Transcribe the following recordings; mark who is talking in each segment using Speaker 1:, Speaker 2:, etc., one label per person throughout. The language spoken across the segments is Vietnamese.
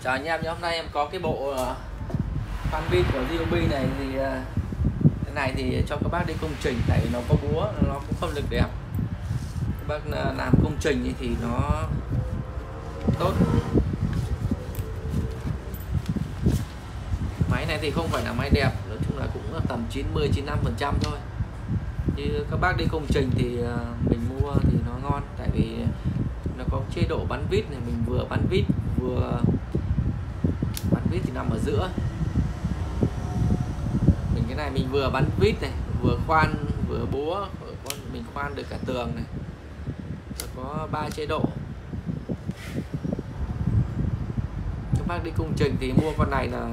Speaker 1: Chào anh em nhé, hôm nay em có cái bộ fan pin của Ryobi này thì cái này thì cho các bác đi công trình, tại vì nó có búa, nó cũng không được đẹp. Các bác làm công trình thì nó tốt. Máy này thì không phải là máy đẹp, nói chung là cũng tầm 90-95% thôi. Như các bác đi công trình thì mình mua thì nó ngon, tại vì nó có chế độ bắn vít này, mình vừa bắn vít vừa bắn vít thì nằm ở giữa. Cái này mình vừa bắn vít này, vừa khoan vừa búa, mình khoan được cả tường này. Nó có 3 chế độ. Các bác đi công trình thì mua con này là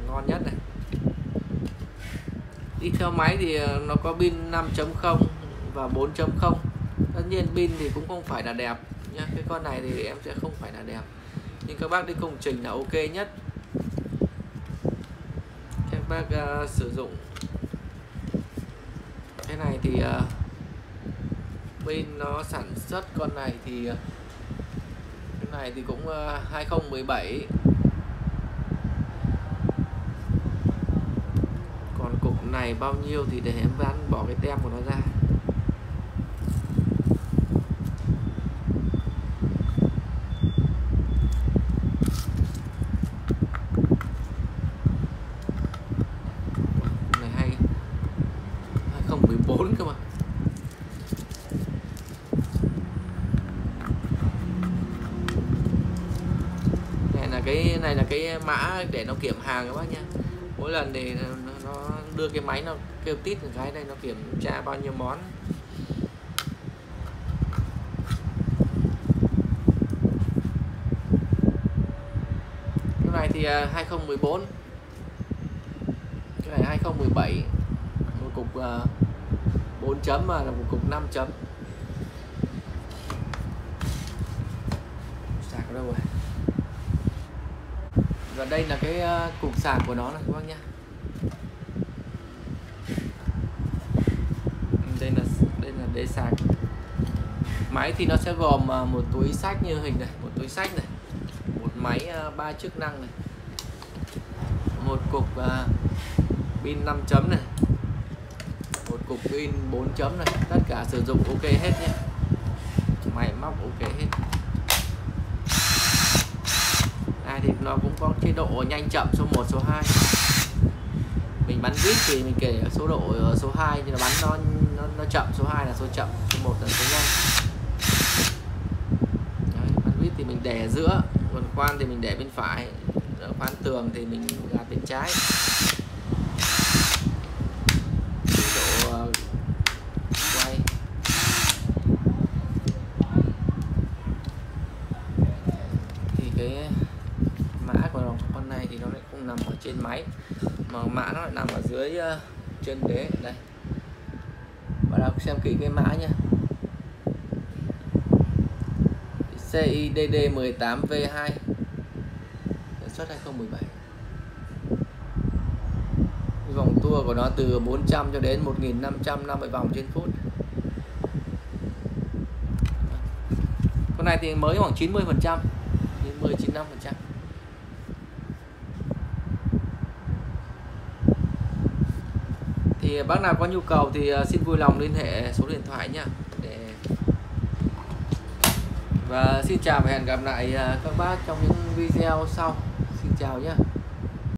Speaker 1: ngon nhất này. Đi theo máy thì nó có pin 5.0 và 4.0. Tất nhiên pin thì cũng không phải là đẹp nhá. Cái con này thì em sẽ không phải là đẹp, nhưng các bác đi công trình là ok nhất. Các bác sử dụng cái này thì pin nó sản xuất con này thì cái này thì cũng 2017. Còn cục này bao nhiêu thì để em bỏ cái tem của nó ra. Cục này 2014 cơ mà. Cái này là cái mã để nó kiểm hàng các bác nha. Mỗi lần thì nó đưa cái máy nó kêu tít một cái đây, nó kiểm tra bao nhiêu món. Cái này thì 2014, cái này 2017. Một cục 4 chấm mà là một cục 5 chấm. Sạc ở đâu rồi? Và đây là cái cục sạc của nó này các bác nhá. Đây là đế sạc. Máy thì nó sẽ gồm một túi sách như hình này, một túi sách này, một máy 3 chức năng này, một cục pin 5 chấm này, một cục pin 4 chấm này. Tất cả sử dụng ok hết nhé, máy móc ok hết. Thì nó cũng có chế độ nhanh chậm số 1, số 2. Mình bắn vít thì mình kể số độ số 2 thì nó bắn nó chậm, số 2 là số chậm, số 1 là số nhanh. Đấy, bắn vít thì mình để ở giữa, còn khoan thì mình để bên phải, khoan tường thì mình gạt bên trái. Chế độ quay. Thì cái mã của con này thì nó lại không nằm ở trên máy, mà mã nó lại nằm ở dưới chân đế đây. Và đọc xem kỹ cái mã nha. CIDD18V2, sản xuất 2017. Vòng tua của nó từ 400 cho đến 1550 vòng trên phút. Con này thì mới khoảng 90%, 90-95%. Thì bác nào có nhu cầu thì xin vui lòng liên hệ số điện thoại nhá. Và xin chào và hẹn gặp lại các bác trong những video sau. Xin chào nhé.